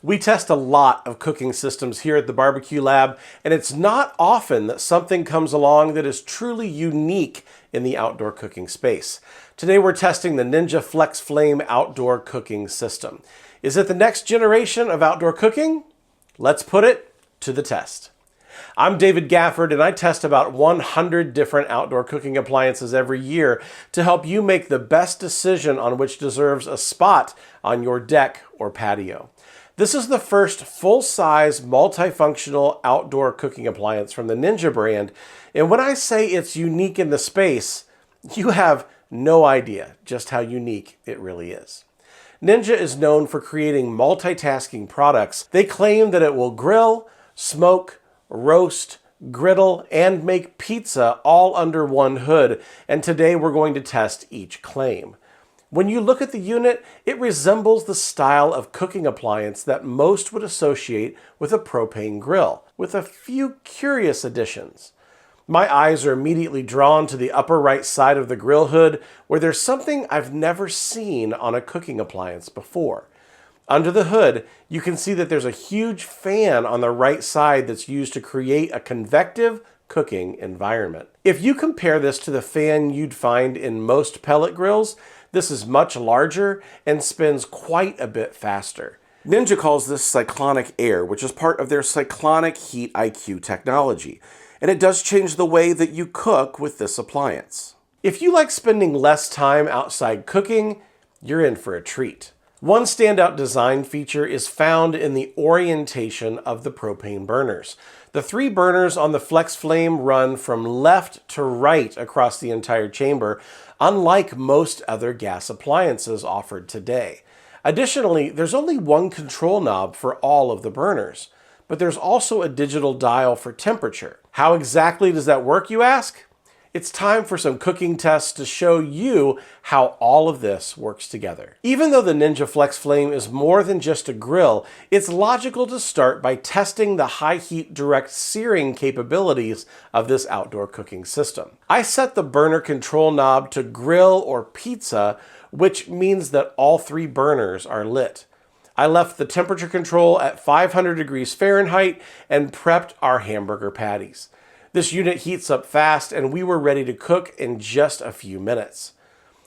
We test a lot of cooking systems here at the Barbecue Lab, and it's not often that something comes along that is truly unique in the outdoor cooking space. Today we're testing the Ninja FlexFlame outdoor cooking system. Is it the next generation of outdoor cooking? Let's put it to the test. I'm David Gafford, and I test about 100 different outdoor cooking appliances every year to help you make the best decision on which deserves a spot on your deck or patio. This is the first full-size, multifunctional outdoor cooking appliance from the Ninja brand, and when I say it's unique in the space, you have no idea just how unique it really is. Ninja is known for creating multitasking products. They claim that it will grill, smoke, roast, griddle, and make pizza all under one hood, and today we're going to test each claim. When you look at the unit, it resembles the style of cooking appliance that most would associate with a propane grill, with a few curious additions. My eyes are immediately drawn to the upper right side of the grill hood, where there's something I've never seen on a cooking appliance before. Under the hood, you can see that there's a huge fan on the right side that's used to create a convective cooking environment. If you compare this to the fan you'd find in most pellet grills, this is much larger and spins quite a bit faster. Ninja calls this cyclonic air, which is part of their cyclonic heat IQ technology, and it does change the way that you cook with this appliance. If you like spending less time outside cooking, you're in for a treat. One standout design feature is found in the orientation of the propane burners. The three burners on the FlexFlame run from left to right across the entire chamber, unlike most other gas appliances offered today. Additionally, there's only one control knob for all of the burners, but there's also a digital dial for temperature. How exactly does that work, you ask? It's time for some cooking tests to show you how all of this works together. Even though the Ninja FlexFlame is more than just a grill, it's logical to start by testing the high heat direct searing capabilities of this outdoor cooking system. I set the burner control knob to grill or pizza, which means that all three burners are lit. I left the temperature control at 500 degrees Fahrenheit and prepped our hamburger patties. This unit heats up fast, and we were ready to cook in just a few minutes.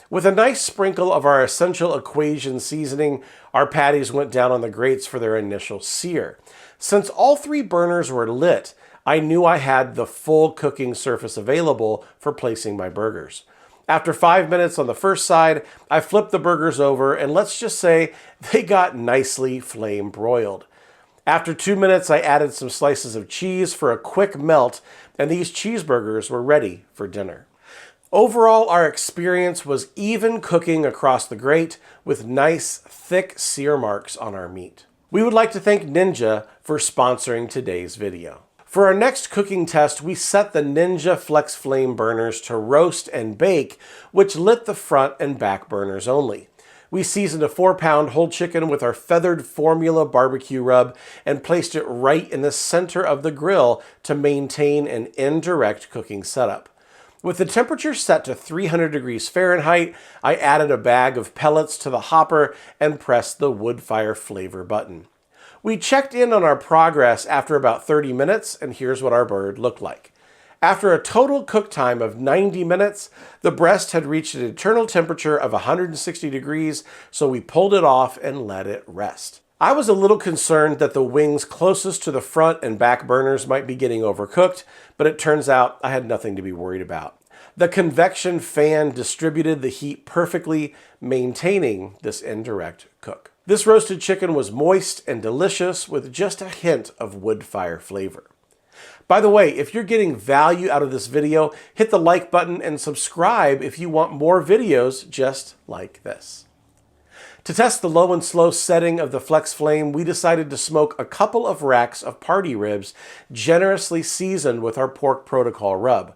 With a nice sprinkle of our essential equation seasoning, our patties went down on the grates for their initial sear. Since all three burners were lit, I knew I had the full cooking surface available for placing my burgers. After 5 minutes on the first side, I flipped the burgers over, and let's just say they got nicely flame broiled. After 2 minutes, I added some slices of cheese for a quick melt, and these cheeseburgers were ready for dinner. Overall, our experience was even cooking across the grate with nice, thick sear marks on our meat. We would like to thank Ninja for sponsoring today's video. For our next cooking test, we set the Ninja FlexFlame burners to roast and bake, which lit the front and back burners only. We seasoned a 4-pound whole chicken with our feathered formula barbecue rub and placed it right in the center of the grill to maintain an indirect cooking setup. With the temperature set to 300 degrees Fahrenheit, I added a bag of pellets to the hopper and pressed the wood fire flavor button. We checked in on our progress after about 30 minutes, and here's what our bird looked like. After a total cook time of 90 minutes, the breast had reached an internal temperature of 160 degrees, so we pulled it off and let it rest. I was a little concerned that the wings closest to the front and back burners might be getting overcooked, but it turns out I had nothing to be worried about. The convection fan distributed the heat perfectly, maintaining this indirect cook. This roasted chicken was moist and delicious with just a hint of wood fire flavor. By the way, if you're getting value out of this video, hit the like button and subscribe if you want more videos just like this. To test the low and slow setting of the FlexFlame, we decided to smoke a couple of racks of party ribs, generously seasoned with our pork protocol rub.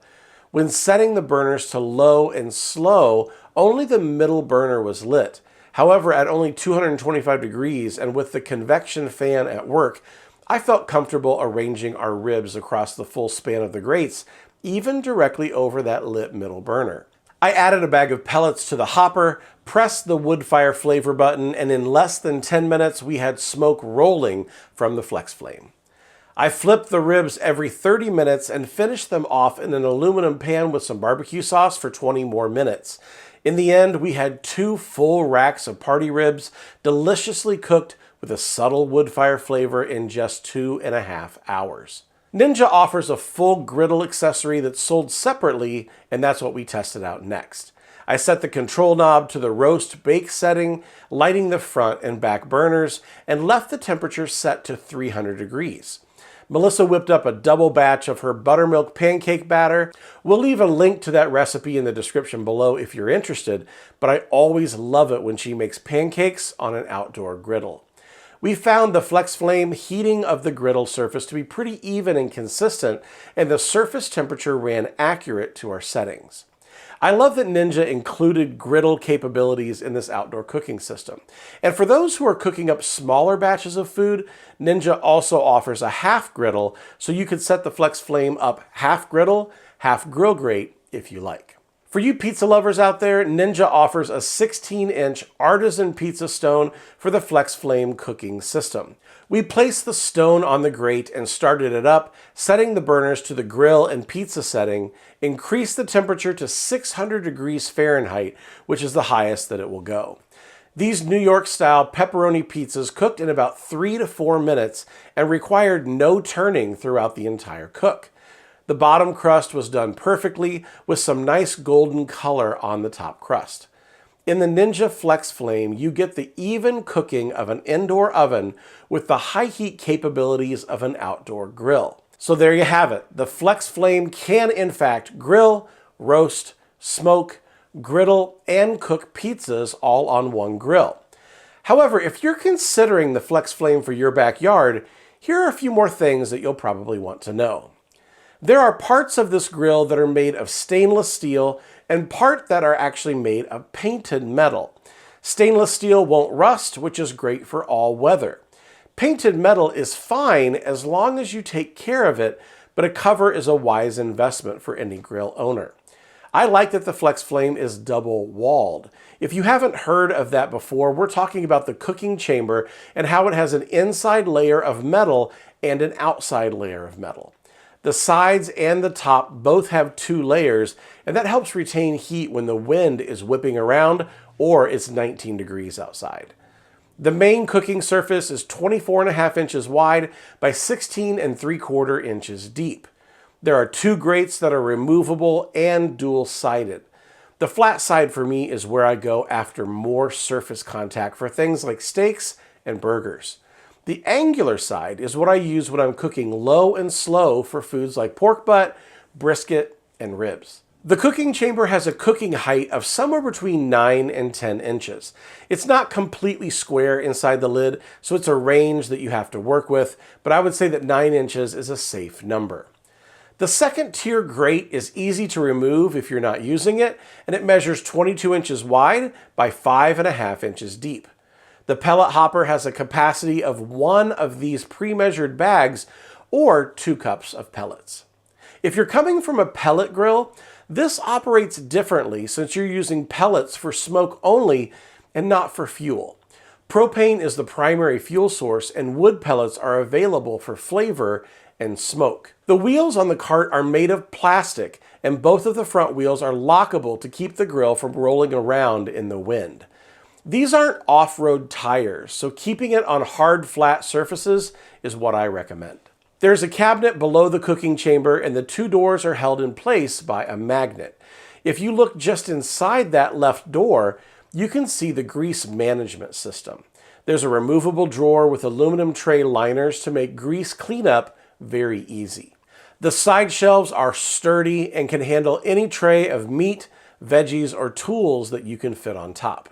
When setting the burners to low and slow, only the middle burner was lit. However, at only 225 degrees and with the convection fan at work, I felt comfortable arranging our ribs across the full span of the grates, even directly over that lit middle burner. I added a bag of pellets to the hopper, pressed the wood fire flavor button, and in less than 10 minutes we had smoke rolling from the FlexFlame. I flipped the ribs every 30 minutes and finished them off in an aluminum pan with some barbecue sauce for 20 more minutes. In the end, we had 2 full racks of party ribs, deliciously cooked with a subtle wood fire flavor in just 2.5 hours. Ninja offers a full griddle accessory that's sold separately, and that's what we tested out next. I set the control knob to the roast bake setting, lighting the front and back burners, and left the temperature set to 300 degrees. Melissa whipped up a double batch of her buttermilk pancake batter. We'll leave a link to that recipe in the description below if you're interested, but I always love it when she makes pancakes on an outdoor griddle. We found the FlexFlame heating of the griddle surface to be pretty even and consistent, and the surface temperature ran accurate to our settings. I love that Ninja included griddle capabilities in this outdoor cooking system. And for those who are cooking up smaller batches of food, Ninja also offers a half griddle, so you could set the FlexFlame up half griddle, half grill grate if you like. For you pizza lovers out there, Ninja offers a 16-inch artisan pizza stone for the FlexFlame cooking system. We placed the stone on the grate and started it up, setting the burners to the grill and pizza setting, increased the temperature to 600 degrees Fahrenheit, which is the highest that it will go. These New York-style pepperoni pizzas cooked in about 3 to 4 minutes and required no turning throughout the entire cook. The bottom crust was done perfectly with some nice golden color on the top crust. In the Ninja FlexFlame, you get the even cooking of an indoor oven with the high heat capabilities of an outdoor grill. So there you have it. The FlexFlame can in fact grill, roast, smoke, griddle, and cook pizzas all on one grill. However, if you're considering the FlexFlame for your backyard, here are a few more things that you'll probably want to know. There are parts of this grill that are made of stainless steel and part that are actually made of painted metal. Stainless steel won't rust, which is great for all weather. Painted metal is fine as long as you take care of it, but a cover is a wise investment for any grill owner. I like that the FlexFlame is double walled. If you haven't heard of that before, we're talking about the cooking chamber and how it has an inside layer of metal and an outside layer of metal. The sides and the top both have 2 layers, and that helps retain heat when the wind is whipping around or it's 19 degrees outside. The main cooking surface is 24.5 inches wide by 16.75 inches deep. There are 2 grates that are removable and dual-sided. The flat side for me is where I go after more surface contact for things like steaks and burgers. The angular side is what I use when I'm cooking low and slow for foods like pork butt, brisket, and ribs. The cooking chamber has a cooking height of somewhere between 9 and 10 inches. It's not completely square inside the lid, so it's a range that you have to work with, but I would say that 9 inches is a safe number. The second tier grate is easy to remove if you're not using it, and it measures 22 inches wide by 5.5 inches deep. The pellet hopper has a capacity of 1 of these pre-measured bags or 2 cups of pellets. If you're coming from a pellet grill, this operates differently since you're using pellets for smoke only and not for fuel. Propane is the primary fuel source and wood pellets are available for flavor and smoke. The wheels on the cart are made of plastic and both of the front wheels are lockable to keep the grill from rolling around in the wind. These aren't off-road tires, so keeping it on hard, flat surfaces is what I recommend. There's a cabinet below the cooking chamber and the 2 doors are held in place by a magnet. If you look just inside that left door, you can see the grease management system. There's a removable drawer with aluminum tray liners to make grease cleanup very easy. The side shelves are sturdy and can handle any tray of meat, veggies, or tools that you can fit on top.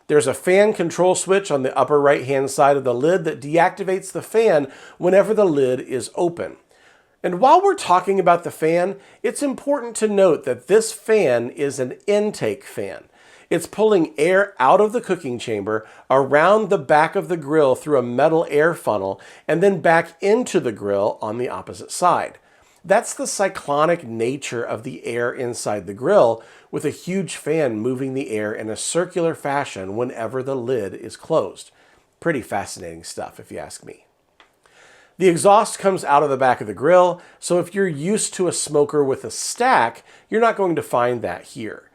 There's a fan control switch on the upper right-hand side of the lid that deactivates the fan whenever the lid is open. And while we're talking about the fan, it's important to note that this fan is an intake fan. It's pulling air out of the cooking chamber around the back of the grill through a metal air funnel and then back into the grill on the opposite side. That's the cyclonic nature of the air inside the grill, with a huge fan moving the air in a circular fashion whenever the lid is closed. Pretty fascinating stuff, if you ask me. The exhaust comes out of the back of the grill, so if you're used to a smoker with a stack, you're not going to find that here.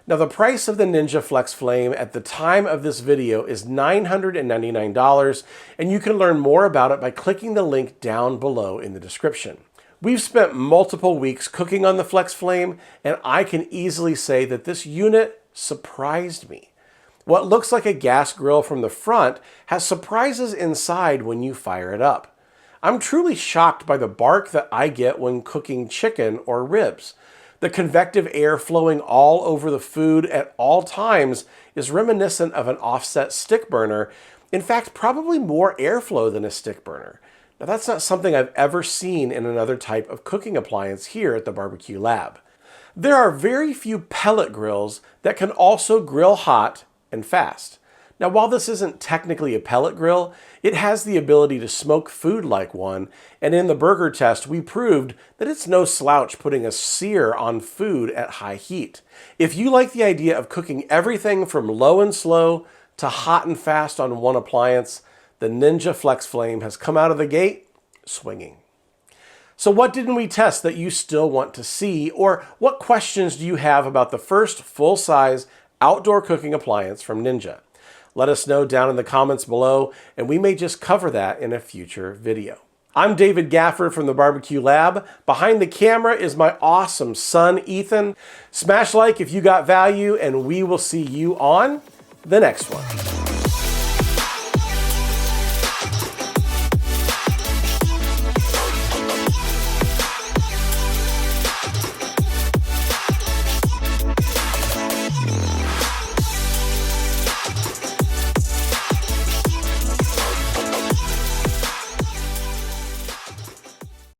Now, the price of the Ninja FlexFlame at the time of this video is $999, and you can learn more about it by clicking the link down below in the description. We've spent multiple weeks cooking on the FlexFlame, and I can easily say that this unit surprised me. What looks like a gas grill from the front has surprises inside when you fire it up. I'm truly shocked by the bark that I get when cooking chicken or ribs. The convective air flowing all over the food at all times is reminiscent of an offset stick burner. In fact, probably more airflow than a stick burner. Now, that's not something I've ever seen in another type of cooking appliance here at the Barbecue Lab. There are very few pellet grills that can also grill hot and fast. Now, while this isn't technically a pellet grill, it has the ability to smoke food like one, and in the burger test, we proved that it's no slouch putting a sear on food at high heat. If you like the idea of cooking everything from low and slow to hot and fast on one appliance, the Ninja FlexFlame has come out of the gate swinging. So what didn't we test that you still want to see, or what questions do you have about the first full-size outdoor cooking appliance from Ninja? Let us know down in the comments below, and we may just cover that in a future video. I'm David Gafford from the Barbecue Lab. Behind the camera is my awesome son, Ethan. Smash like if you got value, and we will see you on the next one.